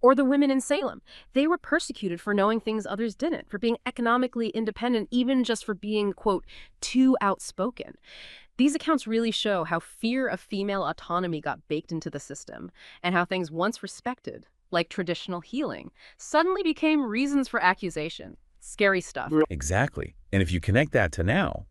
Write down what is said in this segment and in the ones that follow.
Or the women in Salem. They were persecuted for knowing things others didn't, for being economically independent, even just for being, quote, too outspoken. These accounts really show how fear of female autonomy got baked into the system, and how things once respected, like traditional healing, suddenly became reasons for accusation. Scary stuff. Exactly. And if you connect that to now,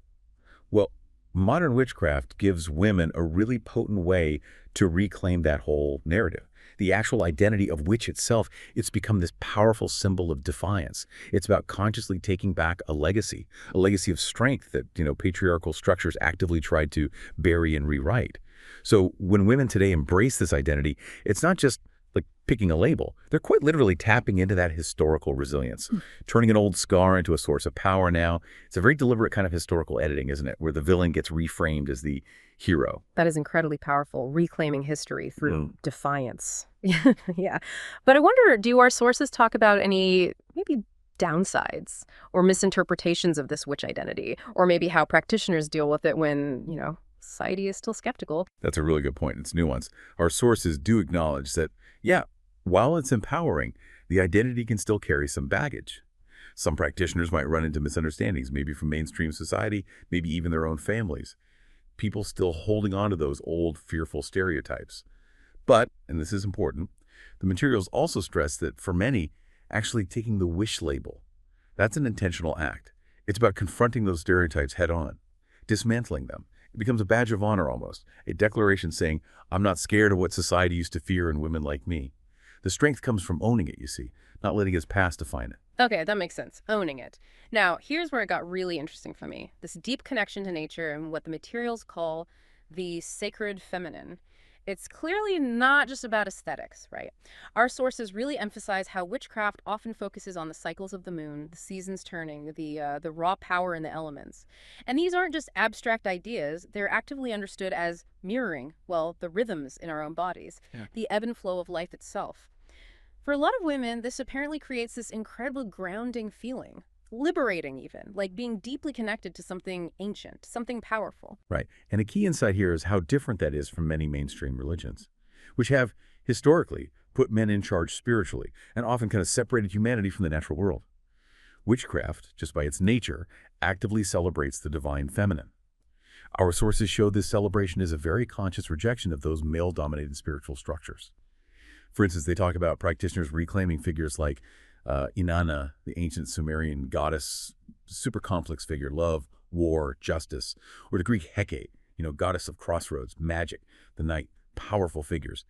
well, modern witchcraft gives women a really potent way to reclaim that whole narrative. The actual identity of witch itself, it's become this powerful symbol of defiance. It's about consciously taking back a legacy of strength that, patriarchal structures actively tried to bury and rewrite. So when women today embrace this identity, it's not just like picking a label. They're quite literally tapping into that historical resilience, turning an old scar into a source of power now. It's a very deliberate kind of historical editing, isn't it? Where the villain gets reframed as the hero. That is incredibly powerful, reclaiming history through defiance. Yeah. But I wonder, do our sources talk about any maybe downsides or misinterpretations of this witch identity? Or maybe how practitioners deal with it when, society is still skeptical? That's a really good point. It's nuanced. Our sources do acknowledge that, yeah, while it's empowering, the identity can still carry some baggage. Some practitioners might run into misunderstandings, maybe from mainstream society, maybe even their own families. People still holding on to those old, fearful stereotypes. But, and this is important, the materials also stress that for many, actually taking the wish label, that's an intentional act. It's about confronting those stereotypes head on, dismantling them. It becomes a badge of honor almost, a declaration saying, I'm not scared of what society used to fear in women like me. The strength comes from owning it, you see, not letting its past define it. Okay, that makes sense. Owning it. Now, here's where it got really interesting for me. This deep connection to nature and what the materials call the sacred feminine. It's clearly not just about aesthetics, right? Our sources really emphasize how witchcraft often focuses on the cycles of the moon, the seasons turning, the raw power in the elements. And these aren't just abstract ideas. They're actively understood as mirroring, well, the rhythms in our own bodies, the ebb and flow of life itself. For a lot of women, this apparently creates this incredible grounding feeling, liberating even, like being deeply connected to something ancient, something powerful. Right. And a key insight here is how different that is from many mainstream religions, which have historically put men in charge spiritually and often kind of separated humanity from the natural world. Witchcraft, just by its nature, actively celebrates the divine feminine. Our sources show this celebration is a very conscious rejection of those male-dominated spiritual structures. For instance, they talk about practitioners reclaiming figures like Inanna, the ancient Sumerian goddess, super complex figure, love, war, justice, or the Greek Hecate, goddess of crossroads, magic, the night, powerful figures.